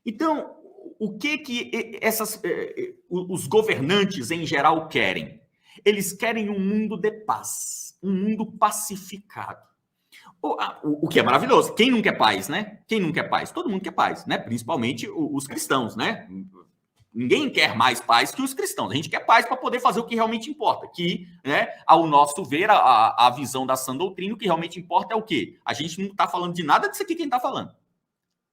Então, o que os governantes em geral querem? Eles querem um mundo de paz, um mundo pacificado. O que é maravilhoso. Quem não quer paz, né? Quem não quer paz? Todo mundo quer paz, né? Principalmente os cristãos, né? Ninguém quer mais paz que os cristãos. A gente quer paz para poder fazer o que realmente importa. Que, né, ao nosso ver, a visão da sã doutrina, o que realmente importa é o quê? A gente não está falando de nada disso aqui que a gente está falando.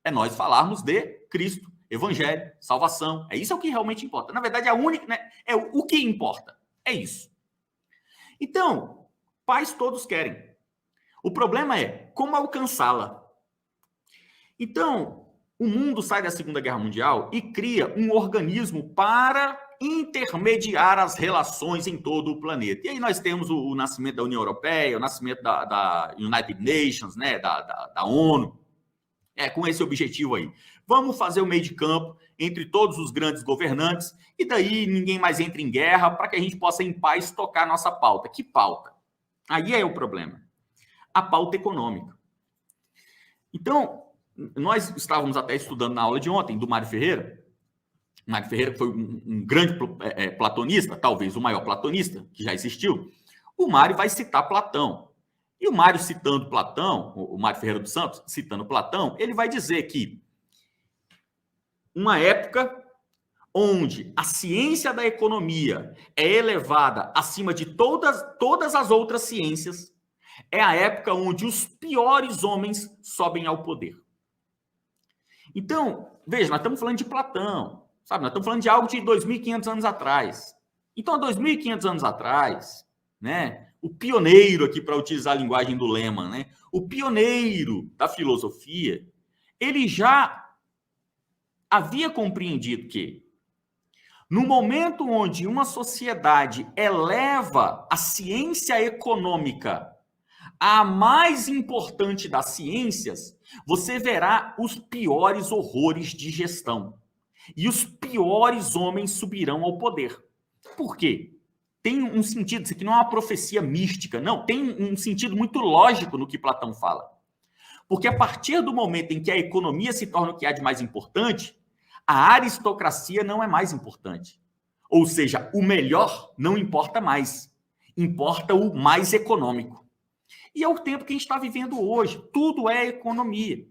É nós falarmos de Cristo, Evangelho, salvação. É isso que realmente importa. Na verdade, é a única, né? É o que importa. É isso. Então, paz todos querem. O problema é como alcançá-la. Então, o mundo sai da Segunda Guerra Mundial e cria um organismo para intermediar as relações em todo o planeta. E aí nós temos o nascimento da União Europeia, o nascimento da United Nations, né, da ONU, com esse objetivo aí. Vamos fazer o meio de campo entre todos os grandes governantes e daí ninguém mais entra em guerra para que a gente possa, em paz, tocar nossa pauta. Que pauta? Aí é o problema. A pauta econômica. Então, nós estávamos até estudando na aula de ontem do Mário Ferreira. O Mário Ferreira foi um grande platonista, talvez o maior platonista que já existiu. O Mário vai citar Platão. E o Mário citando Platão, o Mário Ferreira dos Santos citando Platão, ele vai dizer que uma época onde a ciência da economia é elevada acima de todas as outras ciências, é a época onde os piores homens sobem ao poder. Então, veja, nós estamos falando de Platão, sabe? Nós estamos falando de algo de 2.500 anos atrás. Então, há 2.500 anos atrás, né, o pioneiro aqui, para utilizar a linguagem do Lehmann, né, o pioneiro da filosofia, ele já havia compreendido que, no momento onde uma sociedade eleva a ciência econômica a mais importante das ciências, você verá os piores horrores de gestão. E os piores homens subirão ao poder. Por quê? Tem um sentido, isso aqui não é uma profecia mística, não, tem um sentido muito lógico no que Platão fala. Porque a partir do momento em que a economia se torna o que há de mais importante, a aristocracia não é mais importante. Ou seja, o melhor não importa mais, importa o mais econômico. E é o tempo que a gente está vivendo hoje. Tudo é economia.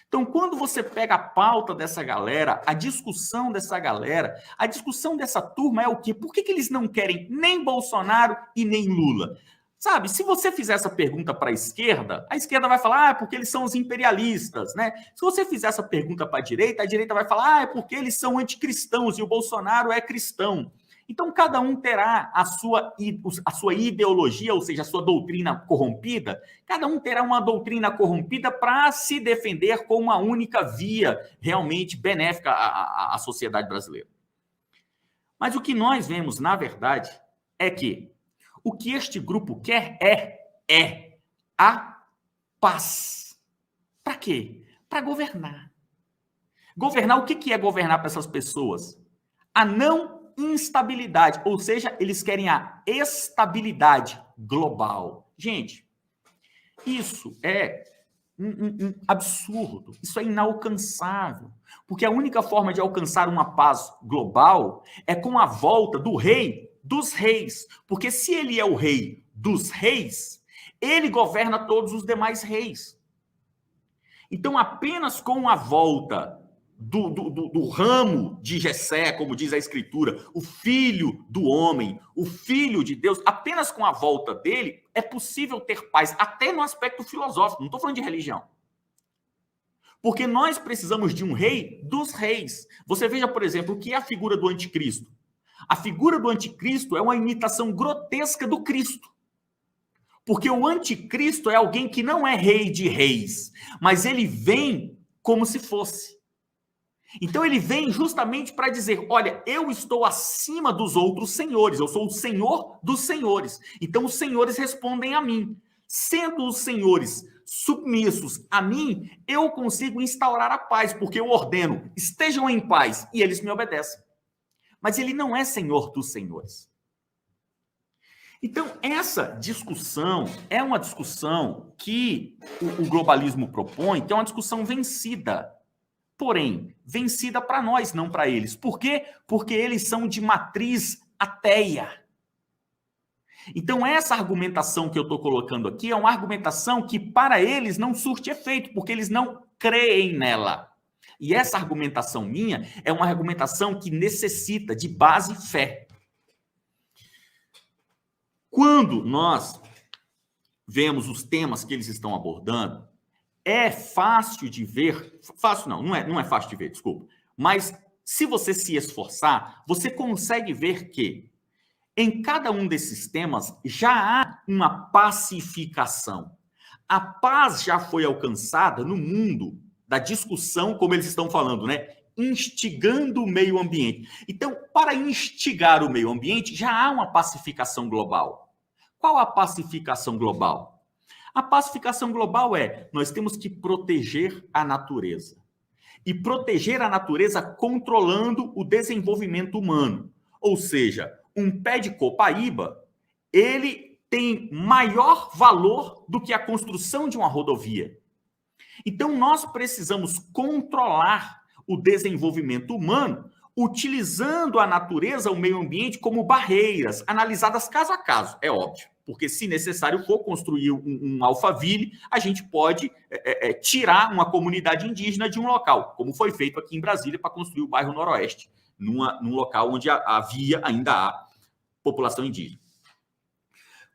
Então, quando você pega a pauta dessa galera, a discussão dessa galera, a discussão dessa turma é o quê? Por que eles não querem nem Bolsonaro e nem Lula? Sabe, se você fizer essa pergunta para a esquerda vai falar, é porque eles são os imperialistas, né? Se você fizer essa pergunta para a direita vai falar, é porque eles são anticristãos e o Bolsonaro é cristão. Então, cada um terá a sua ideologia, ou seja, a sua doutrina corrompida. Cada um terá uma doutrina corrompida para se defender com uma única via realmente benéfica à sociedade brasileira. Mas o que nós vemos, na verdade, é que o que este grupo quer é a paz. Para quê? Para governar. Governar, o que é governar para essas pessoas? A não instabilidade, ou seja, eles querem a estabilidade global. Gente, isso é um absurdo, isso é inalcançável, porque a única forma de alcançar uma paz global é com a volta do rei dos reis, porque se ele é o rei dos reis, ele governa todos os demais reis. Então, apenas com a volta do ramo de Jessé, como diz a Escritura, o filho do homem, o filho de Deus, apenas com a volta dele é possível ter paz, até no aspecto filosófico, não estou falando de religião. Porque nós precisamos de um rei dos reis. Você veja, por exemplo, o que é a figura do anticristo. A figura do anticristo é uma imitação grotesca do Cristo. Porque o anticristo é alguém que não é rei de reis, mas ele vem como se fosse. Então ele vem justamente para dizer, olha, eu estou acima dos outros senhores, eu sou o senhor dos senhores. Então os senhores respondem a mim. Sendo os senhores submissos a mim, eu consigo instaurar a paz, porque eu ordeno, estejam em paz, e eles me obedecem. Mas ele não é senhor dos senhores. Então, essa discussão é uma discussão que o globalismo propõe, que é uma discussão vencida. porém, vencida para nós, não para eles. Por quê? Porque eles são de matriz ateia. Então, essa argumentação que eu estou colocando aqui é uma argumentação que para eles não surte efeito, porque eles não creem nela. E essa argumentação minha é uma argumentação que necessita de base fé. Quando nós vemos os temas que eles estão abordando, é fácil de ver, fácil não é fácil de ver, desculpa, mas se você se esforçar, você consegue ver que em cada um desses temas já há uma pacificação. A paz já foi alcançada no mundo da discussão, como eles estão falando, né? Instigando o meio ambiente. Então, para instigar o meio ambiente, já há uma pacificação global. Qual a pacificação global? A pacificação global é: nós temos que proteger a natureza. E proteger a natureza controlando o desenvolvimento humano. Ou seja, um pé de copaíba, ele tem maior valor do que a construção de uma rodovia. Então, nós precisamos controlar o desenvolvimento humano utilizando a natureza, o meio ambiente, como barreiras, analisadas caso a caso, é óbvio. Porque se necessário for construir um Alphaville, a gente pode tirar uma comunidade indígena de um local, como foi feito aqui em Brasília para construir o bairro Noroeste, num local onde ainda há população indígena.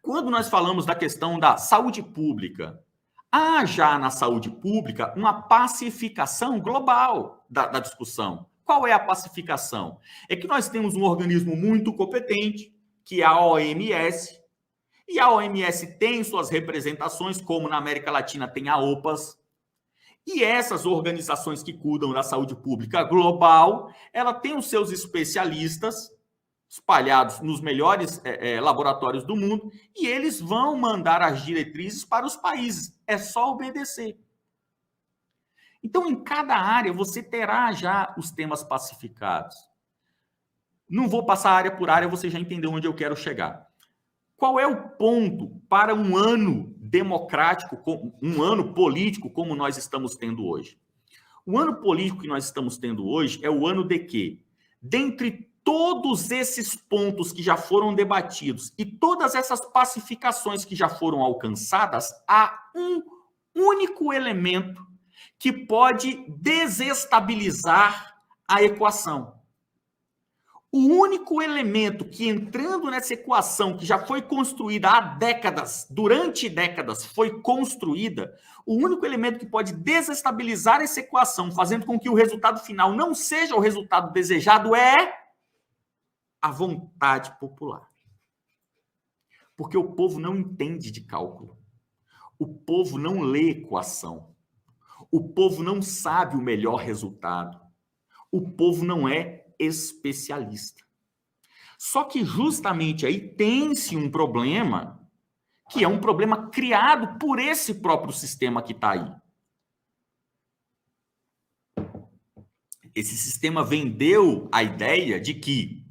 Quando nós falamos da questão da saúde pública, há já na saúde pública uma pacificação global da discussão. Qual é a pacificação? É que nós temos um organismo muito competente, que é a OMS, e a OMS tem suas representações, como na América Latina tem a OPAS, e essas organizações que cuidam da saúde pública global, ela tem os seus especialistas espalhados nos melhores laboratórios do mundo, e eles vão mandar as diretrizes para os países. É só obedecer. Então, em cada área, você terá já os temas pacificados. Não vou passar área por área, você já entendeu onde eu quero chegar. Qual é o ponto para um ano democrático, um ano político como nós estamos tendo hoje? O ano político que nós estamos tendo hoje é o ano de que, dentre todos esses pontos que já foram debatidos e todas essas pacificações que já foram alcançadas, há um único elemento que pode desestabilizar a equação. O único elemento que, entrando nessa equação que já foi construída há décadas, durante décadas foi construída, o único elemento que pode desestabilizar essa equação, fazendo com que o resultado final não seja o resultado desejado, é a vontade popular. Porque o povo não entende de cálculo. O povo não lê equação. O povo não sabe o melhor resultado. O povo não é especialista. Só que justamente aí tem-se um problema, que é um problema criado por esse próprio sistema que está aí. Esse sistema vendeu a ideia de que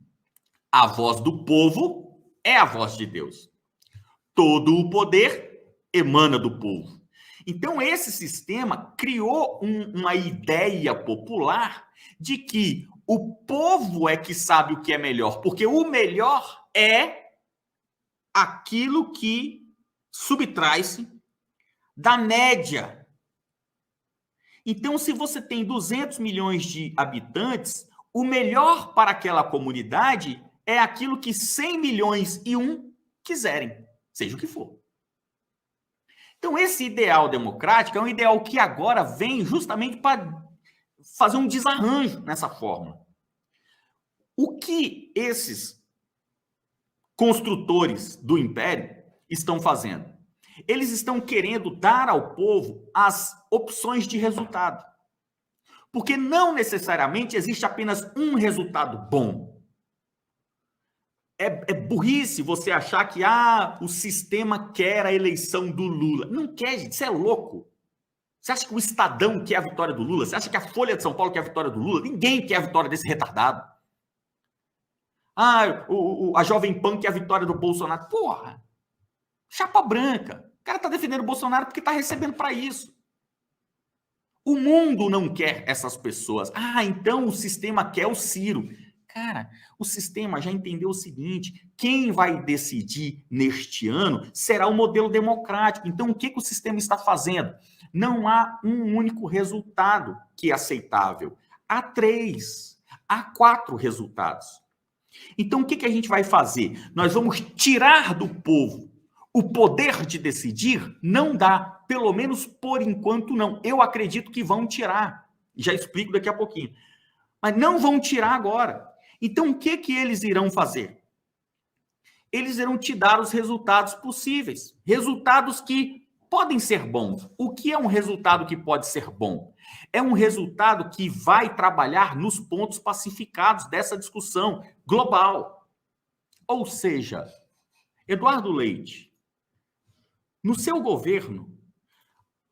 a voz do povo é a voz de Deus. Todo o poder emana do povo. Então, esse sistema criou uma ideia popular de que o povo é que sabe o que é melhor, porque o melhor é aquilo que subtrai-se da média. Então, se você tem 200 milhões de habitantes, o melhor para aquela comunidade é aquilo que 100 milhões e um quiserem, seja o que for. Então, esse ideal democrático é um ideal que agora vem justamente para fazer um desarranjo nessa fórmula. O que esses construtores do império estão fazendo? Eles estão querendo dar ao povo as opções de resultado. Porque não necessariamente existe apenas um resultado bom. É burrice você achar que o sistema quer a eleição do Lula. Não quer, gente. Você é louco. Você acha que o Estadão quer a vitória do Lula? Você acha que a Folha de São Paulo quer a vitória do Lula? Ninguém quer a vitória desse retardado. A Jovem Pan quer a vitória do Bolsonaro. Porra! Chapa branca. O cara tá defendendo o Bolsonaro porque tá recebendo para isso. O mundo não quer essas pessoas. Ah, então o sistema quer o Ciro. Cara, o sistema já entendeu o seguinte: quem vai decidir neste ano será o modelo democrático. Então, o que o sistema está fazendo? Não há um único resultado que é aceitável. Há 3, há 4 resultados. Então, o que a gente vai fazer? Nós vamos tirar do povo o poder de decidir? Não dá, pelo menos por enquanto não. Eu acredito que vão tirar. Já explico daqui a pouquinho. Mas não vão tirar agora. Então, o que eles irão fazer? Eles irão te dar os resultados possíveis. Resultados que podem ser bons. O que é um resultado que pode ser bom? É um resultado que vai trabalhar nos pontos pacificados dessa discussão global. Ou seja, Eduardo Leite, no seu governo,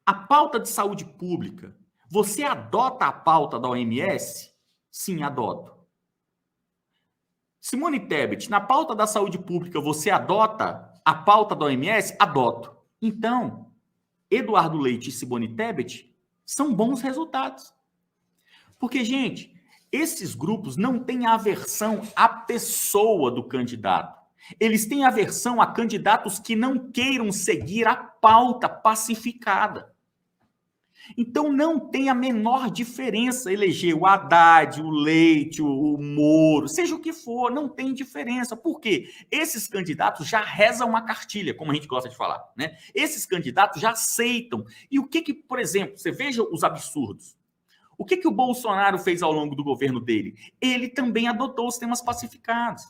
a pauta de saúde pública, você adota a pauta da OMS? Sim, adoto. Simone Tebet, na pauta da saúde pública, você adota a pauta da OMS? Adoto. Então, Eduardo Leite e Simone Tebet são bons resultados. Porque, gente, esses grupos não têm aversão à pessoa do candidato. Eles têm aversão a candidatos que não queiram seguir a pauta pacificada. Então, não tem a menor diferença eleger o Haddad, o Leite, o Moro, seja o que for, não tem diferença. Por quê? Esses candidatos já rezam uma cartilha, como a gente gosta de falar, né? Esses candidatos já aceitam. E o que, por exemplo, você veja os absurdos. O que o Bolsonaro fez ao longo do governo dele? Ele também adotou os temas pacificados.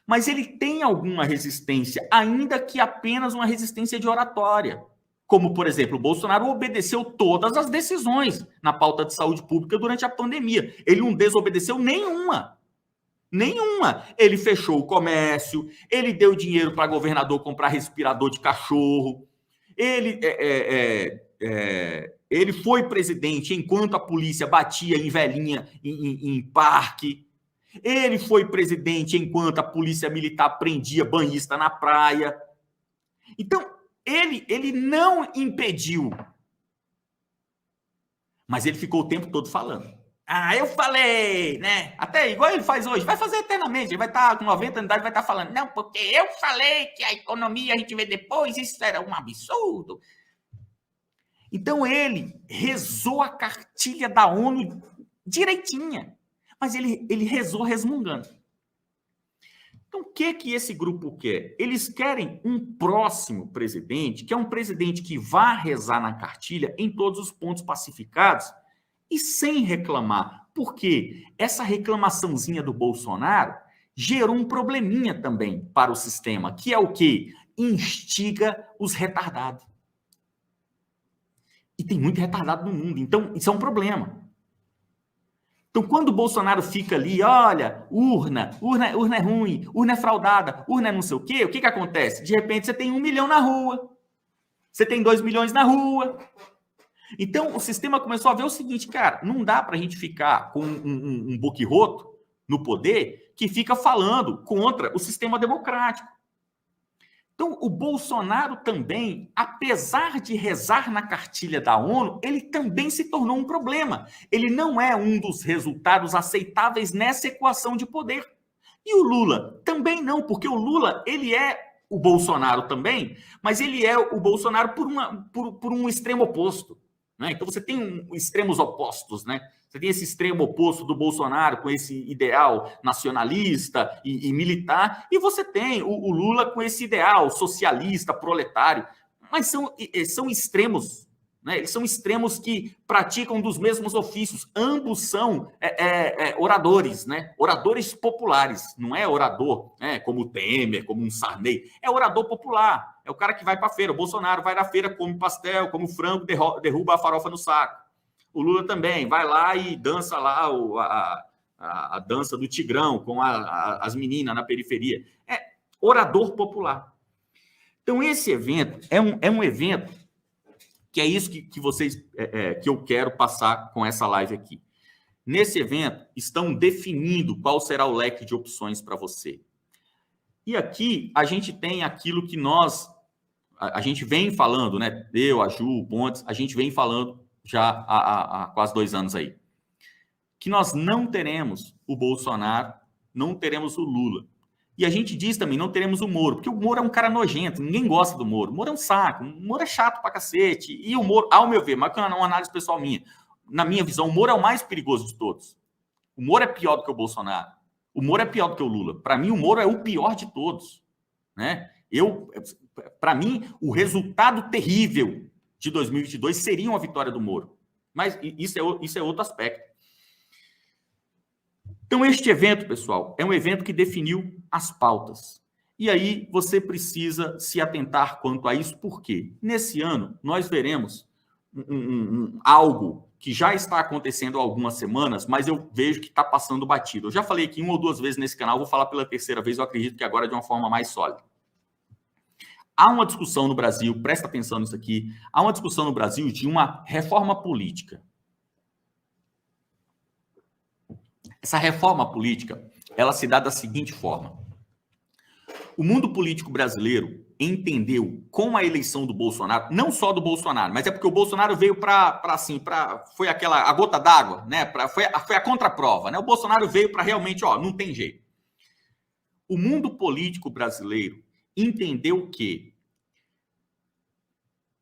Mas ele tem alguma resistência, ainda que apenas uma resistência de oratória. Como, por exemplo, o Bolsonaro obedeceu todas as decisões na pauta de saúde pública durante a pandemia. Ele não desobedeceu nenhuma. Nenhuma. Ele fechou o comércio, ele deu dinheiro para governador comprar respirador de cachorro, ele foi presidente enquanto a polícia batia em velhinha em parque. Ele foi presidente enquanto a polícia militar prendia banhista na praia. Então, ele não impediu. Mas ele ficou o tempo todo falando. Ah, eu falei, né? Até igual ele faz hoje. Vai fazer eternamente. Ele vai estar com 90 anos de idade, vai estar falando. Não, porque eu falei que a economia a gente vê depois, isso era um absurdo. Então, ele rezou a cartilha da ONU direitinha. Mas ele rezou resmungando. Então, o que esse grupo quer? Eles querem um próximo presidente, que é um presidente que vá rezar na cartilha em todos os pontos pacificados e sem reclamar. Por quê? Essa reclamaçãozinha do Bolsonaro gerou um probleminha também para o sistema, que é o quê? Instiga os retardados. E tem muito retardado no mundo, então isso é um problema. Então, quando o Bolsonaro fica ali, olha, urna é ruim, urna é fraudada, urna é não sei o quê, o que acontece? De repente, você tem 1 milhão na rua, você tem 2 milhões na rua. Então, o sistema começou a ver o seguinte, cara, não dá para a gente ficar com um boquirroto no poder que fica falando contra o sistema democrático. Então, o Bolsonaro também, apesar de rezar na cartilha da ONU, ele também se tornou um problema. Ele não é um dos resultados aceitáveis nessa equação de poder. E o Lula? Também não, porque o Lula, ele é o Bolsonaro também, mas ele é o Bolsonaro por um extremo oposto. Né? Então, você tem extremos opostos, né? Você tem esse extremo oposto do Bolsonaro com esse ideal nacionalista e militar, e você tem o Lula com esse ideal socialista, proletário. Mas são extremos, né? Eles são extremos que praticam dos mesmos ofícios. Ambos são oradores, né? Oradores populares. Não é orador, né? Como o Temer, como um Sarney. É orador popular. É o cara que vai para a feira. O Bolsonaro vai na feira, come pastel, come frango, derruba a farofa no saco. O Lula também vai lá e dança lá a dança do Tigrão com as meninas na periferia. É orador popular. Então, esse evento é um evento que é isso que vocês que eu quero passar com essa live aqui. Nesse evento, estão definindo qual será o leque de opções para você. E aqui a gente tem aquilo que a gente vem falando, né? Eu, a Ju, o Pontes, a gente vem falando já há quase 2 anos aí, que nós não teremos o Bolsonaro, não teremos o Lula. E a gente diz também, não teremos o Moro, porque o Moro é um cara nojento, ninguém gosta do Moro. O Moro é um saco, o Moro é chato pra cacete. E o Moro, ao meu ver, mas é uma análise pessoal minha, na minha visão, o Moro é o mais perigoso de todos. O Moro é pior do que o Bolsonaro. O Moro é pior do que o Lula. Para mim, o Moro é o pior de todos, né? Para mim, o resultado terrível de 2022 seria uma vitória do Moro. Mas isso é outro aspecto. Então, este evento, pessoal, é um evento que definiu as pautas. E aí você precisa se atentar quanto a isso, porque nesse ano nós veremos algo que já está acontecendo há algumas semanas, mas eu vejo que está passando batido. Eu já falei aqui 1 ou 2 vezes nesse canal, vou falar pela 3ª vez, eu acredito que agora de uma forma mais sólida. Há uma discussão no Brasil, presta atenção nisso aqui, há uma discussão no Brasil de uma reforma política. Essa reforma política, ela se dá da seguinte forma. O mundo político brasileiro entendeu com a eleição do Bolsonaro, não só do Bolsonaro, mas é porque o Bolsonaro veio foi a gota d'água, né? Foi a contraprova, né? O Bolsonaro veio para realmente, não tem jeito. O mundo político brasileiro entendeu que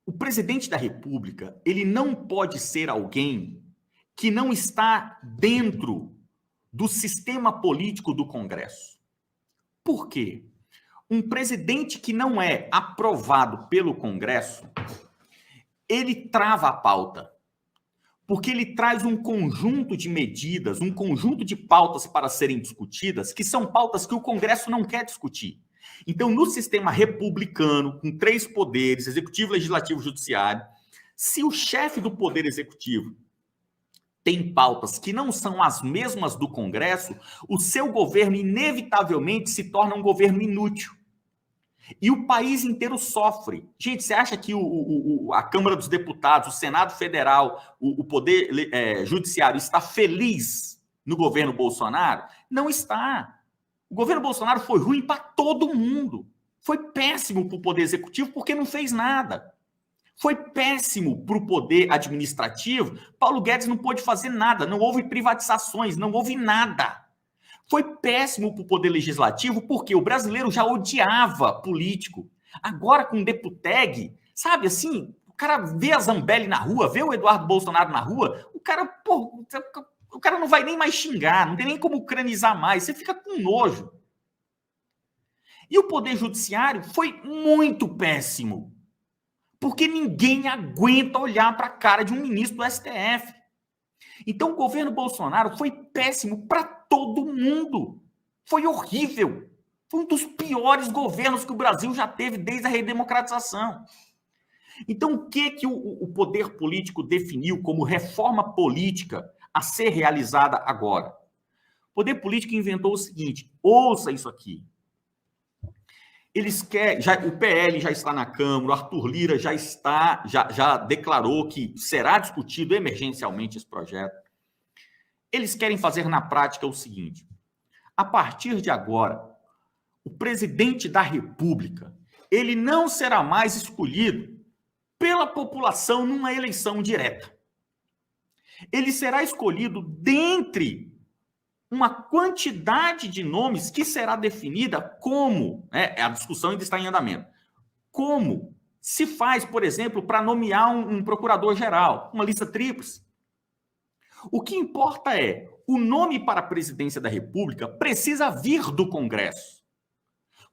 o presidente da República, ele não pode ser alguém que não está dentro do sistema político do Congresso. Por quê? Um presidente que não é aprovado pelo Congresso, ele trava a pauta, porque ele traz um conjunto de medidas, um conjunto de pautas para serem discutidas, que são pautas que o Congresso não quer discutir. Então, no sistema republicano, com 3 poderes, executivo, legislativo e judiciário, se o chefe do poder executivo tem pautas que não são as mesmas do Congresso, o seu governo inevitavelmente se torna um governo inútil. E o país inteiro sofre. Gente, você acha que a Câmara dos Deputados, o Senado Federal, o Poder Judiciário está feliz no governo Bolsonaro? Não está. O governo Bolsonaro foi ruim para todo mundo. Foi péssimo para o Poder Executivo porque não fez nada. Foi péssimo para o Poder Administrativo. Paulo Guedes não pôde fazer nada. Não houve privatizações, não houve nada. Foi péssimo para o Poder Legislativo, porque o brasileiro já odiava político. Agora, com o Deputeg, sabe assim, o cara vê a Zambelli na rua, vê o Eduardo Bolsonaro na rua, o cara não vai nem mais xingar, não tem nem como ucranizar mais, você fica com nojo. E o Poder Judiciário foi muito péssimo, porque ninguém aguenta olhar para a cara de um ministro do STF. Então, o governo Bolsonaro foi péssimo para todo mundo. Foi horrível. Foi um dos piores governos que o Brasil já teve desde a redemocratização. Então, o que o poder político definiu como reforma política a ser realizada agora? O poder político inventou o seguinte, ouça isso aqui. Eles querem, o PL já está na Câmara, o Arthur Lira já declarou que será discutido emergencialmente esse projeto. Eles querem fazer na prática o seguinte: a partir de agora, o presidente da República, ele não será mais escolhido pela população numa eleição direta. Ele será escolhido dentre uma quantidade de nomes que será definida como, a discussão ainda está em andamento, como se faz, por exemplo, para nomear um procurador-geral, uma lista tríplice. O que importa é, o nome para a presidência da República precisa vir do Congresso.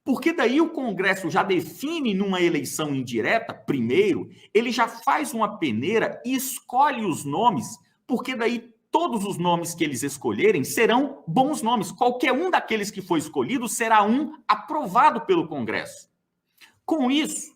Porque daí o Congresso já define numa eleição indireta, primeiro, ele já faz uma peneira e escolhe os nomes, porque daí todos os nomes que eles escolherem serão bons nomes. Qualquer um daqueles que for escolhido será um aprovado pelo Congresso. Com isso,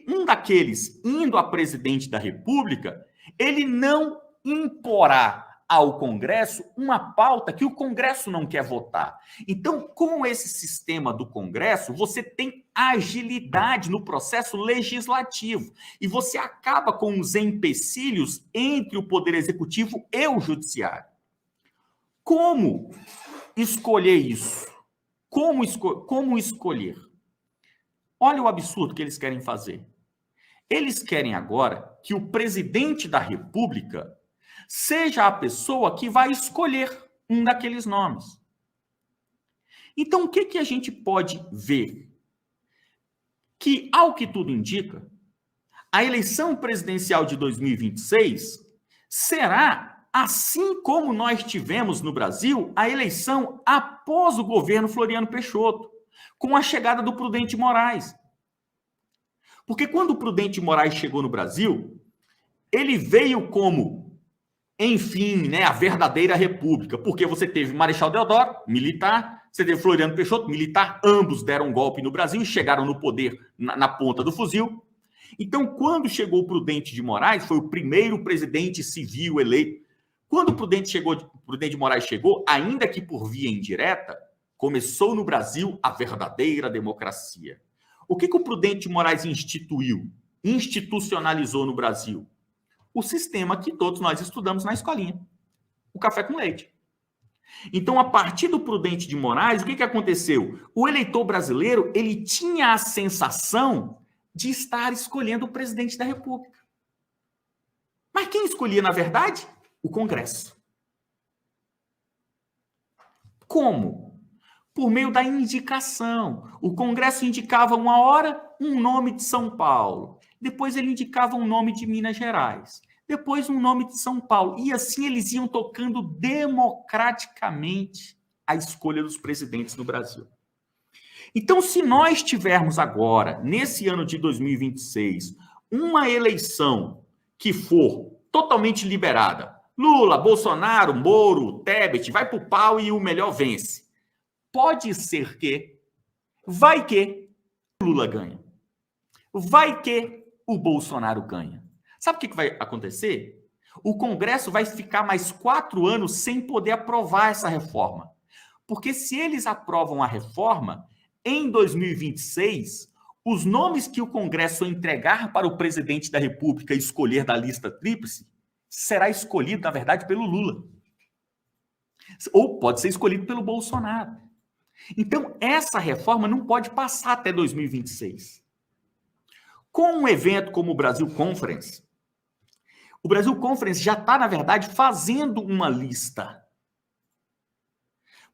um daqueles indo a presidente da República, ele não imporá ao Congresso uma pauta que o Congresso não quer votar. Então, com esse sistema do Congresso, você tem agilidade no processo legislativo e você acaba com os empecilhos entre o Poder Executivo e o Judiciário. Como escolher isso? Como escolher? Olha o absurdo que eles querem fazer. Eles querem agora que o presidente da República seja a pessoa que vai escolher um daqueles nomes. Então, o que a gente pode ver? Que, ao que tudo indica, a eleição presidencial de 2026 será, assim como nós tivemos no Brasil, a eleição após o governo Floriano Peixoto, com a chegada do Prudente Moraes. Porque quando o Prudente Moraes chegou no Brasil, ele veio como, enfim, né, a verdadeira república, porque você teve Marechal Deodoro, militar, você teve Floriano Peixoto, militar, ambos deram um golpe no Brasil e chegaram no poder na ponta do fuzil. Então, quando chegou o Prudente de Moraes, foi o primeiro presidente civil eleito. Quando o Prudente de Moraes chegou, ainda que por via indireta, começou no Brasil a verdadeira democracia. O que o Prudente de Moraes institucionalizou no Brasil? O sistema que todos nós estudamos na escolinha, o café com leite. Então, a partir do Prudente de Moraes, o que aconteceu? O eleitor brasileiro, ele tinha a sensação de estar escolhendo o presidente da República. Mas quem escolhia, na verdade? O Congresso. Como? Por meio da indicação. O Congresso indicava uma hora um nome de São Paulo. Depois ele indicava um nome de Minas Gerais. Depois um nome de São Paulo. E assim eles iam tocando democraticamente a escolha dos presidentes no Brasil. Então, se nós tivermos agora, nesse ano de 2026, uma eleição que for totalmente liberada, Lula, Bolsonaro, Moro, Tebet, vai pro pau e o melhor vence. Pode ser que, vai que o Lula ganha. Vai que o Bolsonaro ganha. Sabe o que vai acontecer? O Congresso vai ficar mais 4 anos sem poder aprovar essa reforma. Porque se eles aprovam a reforma, em 2026, os nomes que o Congresso entregar para o presidente da República escolher da lista tríplice será escolhido, na verdade, pelo Lula. Ou pode ser escolhido pelo Bolsonaro. Então, essa reforma não pode passar até 2026. Com um evento como o Brasil Conference, o Brasil Conference já está, na verdade, fazendo uma lista.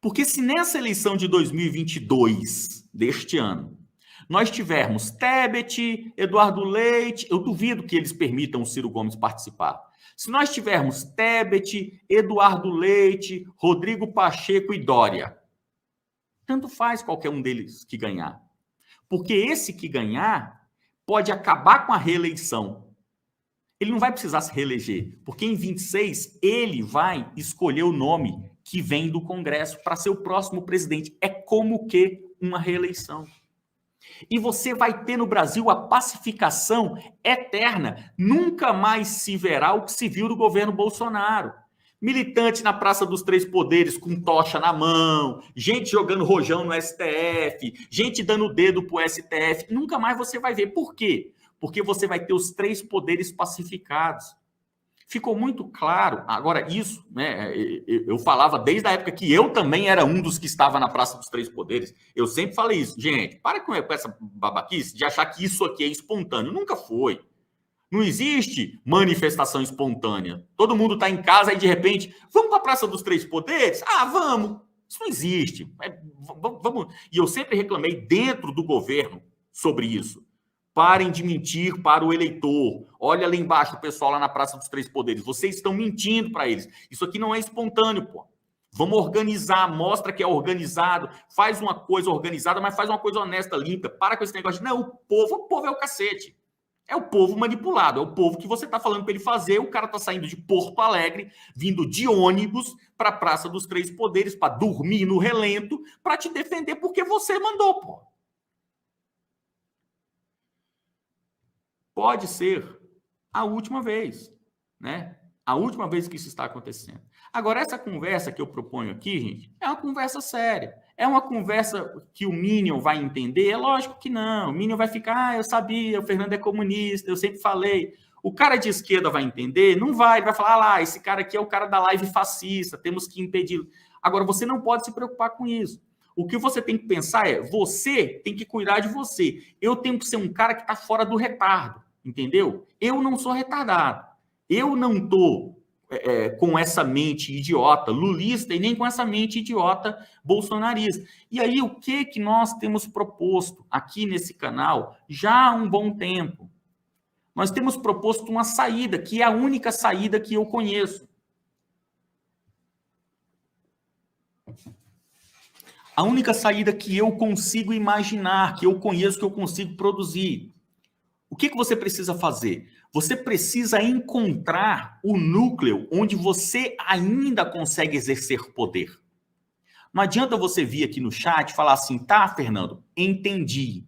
Porque se nessa eleição de 2022, deste ano, nós tivermos Tebet, Eduardo Leite, eu duvido que eles permitam o Ciro Gomes participar. Se nós tivermos Tebet, Eduardo Leite, Rodrigo Pacheco e Dória, tanto faz qualquer um deles que ganhar. Porque esse que ganhar pode acabar com a reeleição. Ele não vai precisar se reeleger, porque em 26 ele vai escolher o nome que vem do Congresso para ser o próximo presidente. É como que uma reeleição. E você vai ter no Brasil a pacificação eterna. Nunca mais se verá o que se viu no governo Bolsonaro. Militante na Praça dos Três Poderes com tocha na mão, gente jogando rojão no STF, gente dando dedo pro STF. Nunca mais você vai ver. Por quê? Porque você vai ter os 3 poderes pacificados. Ficou muito claro. Agora, isso, né? Eu falava desde a época que eu também era um dos que estava na Praça dos Três Poderes. Eu sempre falei isso. Gente, para com essa babaquice de achar que isso aqui é espontâneo. Nunca foi. Não existe manifestação espontânea. Todo mundo está em casa e, de repente, vamos para a Praça dos Três Poderes? Ah, vamos. Isso não existe. Vamos. E eu sempre reclamei dentro do governo sobre isso. Parem de mentir para o eleitor. Olha lá embaixo o pessoal lá na Praça dos Três Poderes. Vocês estão mentindo para eles. Isso aqui não é espontâneo, pô. Vamos organizar, mostra que é organizado, faz uma coisa organizada, mas faz uma coisa honesta, limpa. Para com esse negócio de, não, o povo é o cacete. É o povo manipulado, é o povo que você está falando para ele fazer. O cara está saindo de Porto Alegre, vindo de ônibus para a Praça dos Três Poderes, para dormir no relento, para te defender porque você mandou, pô. Pode ser a última vez, né? A última vez que isso está acontecendo. Agora, essa conversa que eu proponho aqui, gente, é uma conversa séria. É uma conversa que o Minion vai entender? É lógico que não. O Minion vai ficar, eu sabia, o Fernando é comunista, eu sempre falei. O cara de esquerda vai entender? Não vai. Ele vai falar, lá, esse cara aqui é o cara da live fascista, temos que impedir. Agora, você não pode se preocupar com isso. O que você tem que pensar é, você tem que cuidar de você. Eu tenho que ser um cara que está fora do retardo. entendeu? Eu não sou retardado. Eu não estou com essa mente idiota lulista e nem com essa mente idiota bolsonarista. E aí, o que nós temos proposto aqui nesse canal já há um bom tempo? Nós temos proposto uma saída, que é a única saída que eu conheço. A única saída que eu consigo imaginar, que eu conheço, que eu consigo produzir. O que você precisa fazer? Você precisa encontrar o núcleo onde você ainda consegue exercer poder. Não adianta você vir aqui no chat e falar assim, tá, Fernando, entendi.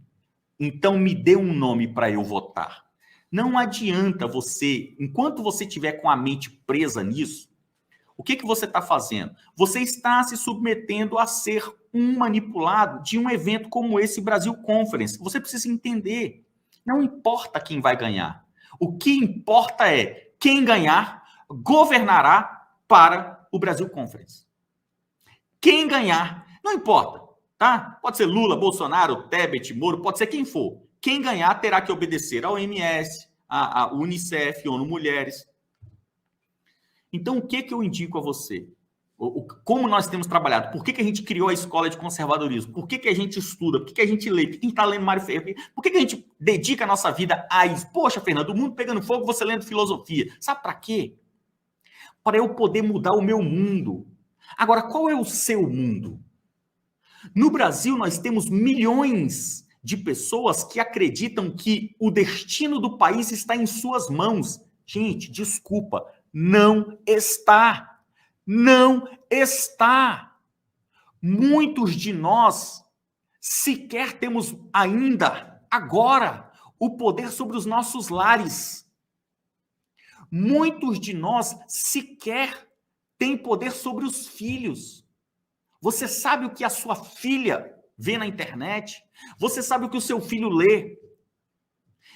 Então me dê um nome para eu votar. Não adianta você, enquanto você estiver com a mente presa nisso, o que você está fazendo? Você está se submetendo a ser um manipulado de um evento como esse Brasil Conference. Você precisa entender. Não importa quem vai ganhar. O que importa é quem ganhar governará para o Brasil Conference. Quem ganhar, não importa, tá? Pode ser Lula, Bolsonaro, Tebet, Moro, pode ser quem for. Quem ganhar terá que obedecer à OMS, à Unicef, ONU Mulheres. Então, o que eu indico a você? Como nós temos trabalhado? Por que a gente criou a escola de conservadorismo? Por que a gente estuda? Por que a gente lê? Por que a gente está lendo Mário Ferreira? Por que a gente dedica a nossa vida a isso? Poxa, Fernando, o mundo pegando fogo, você lendo filosofia. Sabe para quê? Para eu poder mudar o meu mundo. Agora, qual é o seu mundo? No Brasil, nós temos milhões de pessoas que acreditam que o destino do país está em suas mãos. Gente, desculpa, não está. Não está. Muitos de nós sequer temos ainda, agora, o poder sobre os nossos lares. Muitos de nós sequer têm poder sobre os filhos. Você sabe o que a sua filha vê na internet? Você sabe o que o seu filho lê?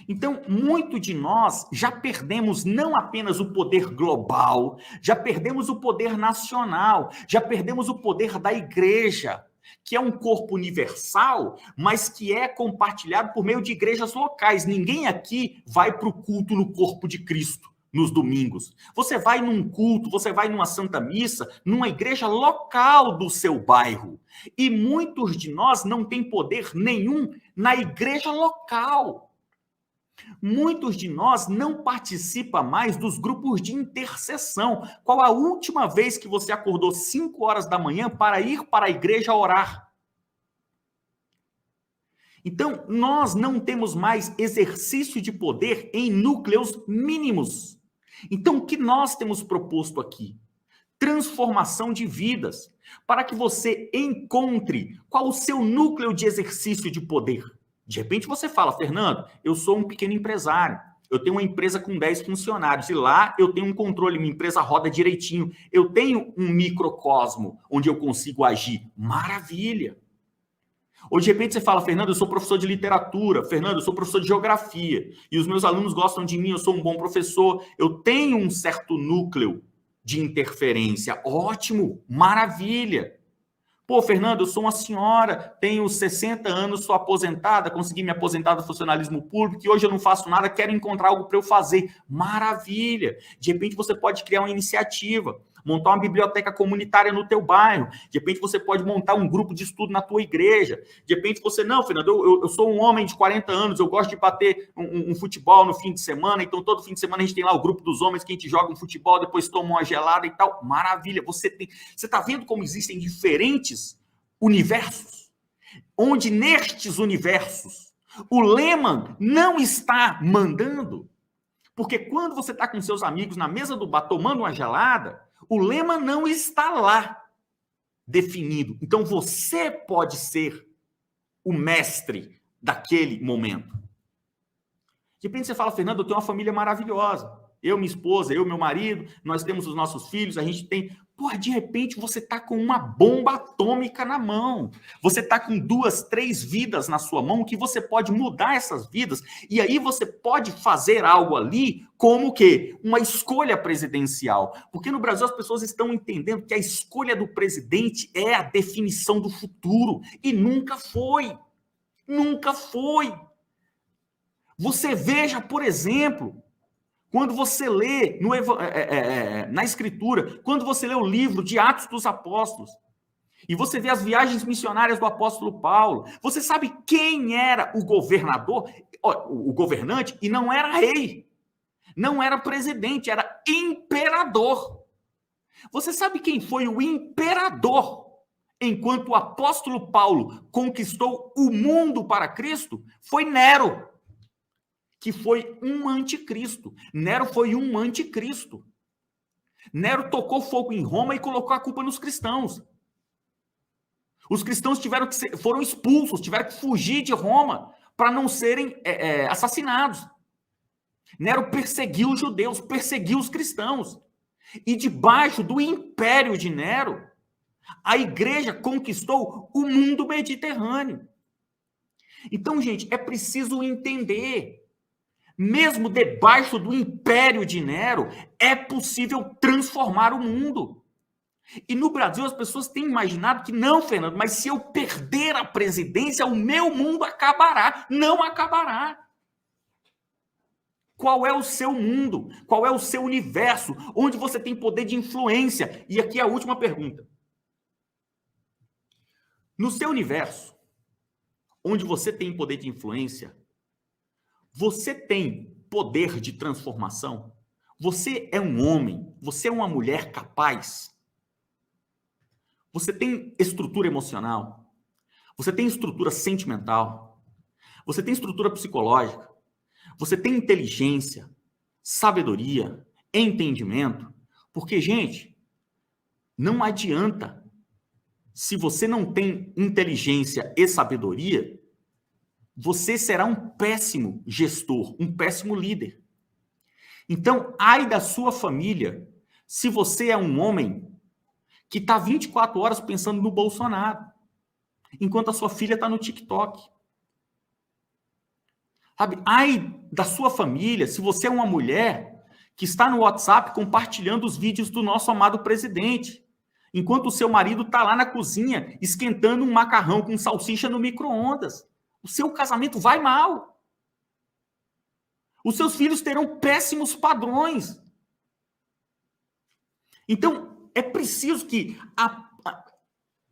Então, muito de nós já perdemos não apenas o poder global, já perdemos o poder nacional, já perdemos o poder da igreja, que é um corpo universal, mas que é compartilhado por meio de igrejas locais. Ninguém aqui vai para o culto no corpo de Cristo nos domingos. Você vai num culto, você vai numa santa missa, numa igreja local do seu bairro. E muitos de nós não têm poder nenhum na igreja local. Muitos de nós não participam mais dos grupos de intercessão. Qual a última vez que você acordou 5 horas da manhã para ir para a igreja orar? Então, nós não temos mais exercício de poder em núcleos mínimos. Então, o que nós temos proposto aqui? Transformação de vidas, para que você encontre qual o seu núcleo de exercício de poder. De repente você fala, Fernando, eu sou um pequeno empresário, eu tenho uma empresa com 10 funcionários e lá eu tenho um controle, minha empresa roda direitinho, eu tenho um microcosmo onde eu consigo agir. Maravilha! Ou de repente você fala, Fernando, eu sou professor de literatura, Fernando, eu sou professor de geografia e os meus alunos gostam de mim, eu sou um bom professor, eu tenho um certo núcleo de interferência. Ótimo, maravilha! Pô, Fernando, eu sou uma senhora, tenho 60 anos, sou aposentada, consegui me aposentar do funcionalismo público e hoje eu não faço nada, quero encontrar algo para eu fazer. Maravilha! De repente você pode criar uma iniciativa, montar uma biblioteca comunitária no teu bairro, de repente você pode montar um grupo de estudo na tua igreja, de repente você, não, Fernando, eu sou um homem de 40 anos, eu gosto de bater um futebol no fim de semana, então todo fim de semana a gente tem lá o grupo dos homens que a gente joga um futebol, depois toma uma gelada e tal. Maravilha! Você está vendo como existem diferentes universos, onde nestes universos o Lehman não está mandando, porque quando você está com seus amigos na mesa do bar tomando uma gelada, o Lehman não está lá definido. Então você pode ser o mestre daquele momento. De repente você fala, Fernando, eu tenho uma família maravilhosa. Eu, minha esposa, eu, meu marido, nós temos os nossos filhos, a gente tem... Porra, de repente você está com uma bomba atômica na mão. Você está com 2, 3 vidas na sua mão que você pode mudar essas vidas. E aí você pode fazer algo ali como o quê? Uma escolha presidencial. Porque no Brasil as pessoas estão entendendo que a escolha do presidente é a definição do futuro. E nunca foi. Nunca foi. Você veja, por exemplo, quando você lê na Escritura, quando você lê o livro de Atos dos Apóstolos, e você vê as viagens missionárias do apóstolo Paulo, você sabe quem era o governador, o governante, e não era rei, não era presidente, era imperador. Você sabe quem foi o imperador enquanto o apóstolo Paulo conquistou o mundo para Cristo? Foi Nero, que foi um anticristo. Nero foi um anticristo. Nero tocou fogo em Roma e colocou a culpa nos cristãos. Os cristãos foram expulsos, tiveram que fugir de Roma para não serem assassinados. Nero perseguiu os judeus, perseguiu os cristãos. E debaixo do império de Nero, a igreja conquistou o mundo mediterrâneo. Então, gente, é preciso entender, mesmo debaixo do império de Nero, é possível transformar o mundo. E no Brasil as pessoas têm imaginado que não, Fernando, mas se eu perder a presidência, o meu mundo acabará. Não acabará. Qual é o seu mundo? Qual é o seu universo? Onde você tem poder de influência? E aqui a última pergunta. No seu universo, onde você tem poder de influência, você tem poder de transformação? Você é um homem? Você é uma mulher capaz? Você tem estrutura emocional? Você tem estrutura sentimental? Você tem estrutura psicológica? Você tem inteligência, sabedoria, entendimento? Porque, gente, não adianta. Se você não tem inteligência e sabedoria, você será um péssimo gestor, um péssimo líder. Então, ai da sua família, se você é um homem que está 24 horas pensando no Bolsonaro, enquanto a sua filha está no TikTok. Sabe? Ai da sua família, se você é uma mulher que está no WhatsApp compartilhando os vídeos do nosso amado presidente, enquanto o seu marido está lá na cozinha esquentando um macarrão com salsicha no micro-ondas. O seu casamento vai mal. Os seus filhos terão péssimos padrões. Então, é preciso que,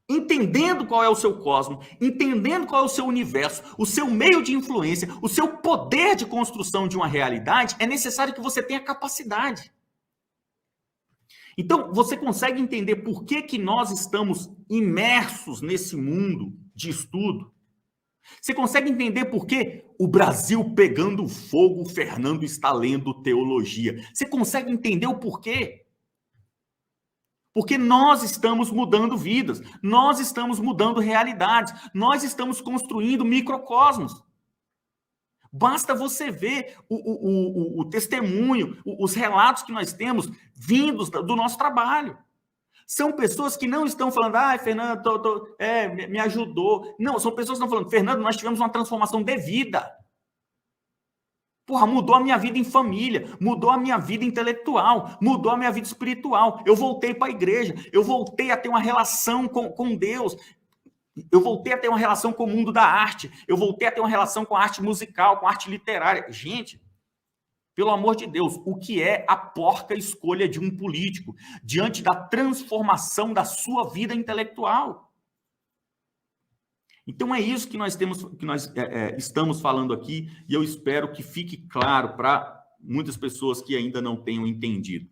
entendendo qual é o seu cosmo, entendendo qual é o seu universo, o seu meio de influência, o seu poder de construção de uma realidade, é necessário que você tenha capacidade. Então, você consegue entender por que nós estamos imersos nesse mundo de estudo? Você consegue entender por que o Brasil pegando fogo, o Fernando está lendo teologia? Você consegue entender o porquê? Porque nós estamos mudando vidas, nós estamos mudando realidades, nós estamos construindo microcosmos. Basta você ver o testemunho, os relatos que nós temos vindos do nosso trabalho. São pessoas que não estão falando, Fernando, me ajudou. Não, são pessoas que estão falando, Fernando, nós tivemos uma transformação de vida. Porra, mudou a minha vida em família, mudou a minha vida intelectual, mudou a minha vida espiritual. Eu voltei para a igreja, eu voltei a ter uma relação com Deus. Eu voltei a ter uma relação com o mundo da arte. Eu voltei a ter uma relação com a arte musical, com a arte literária. Gente, pelo amor de Deus, o que é a porca escolha de um político diante da transformação da sua vida intelectual? Então é isso que nós estamos falando aqui, e eu espero que fique claro para muitas pessoas que ainda não tenham entendido.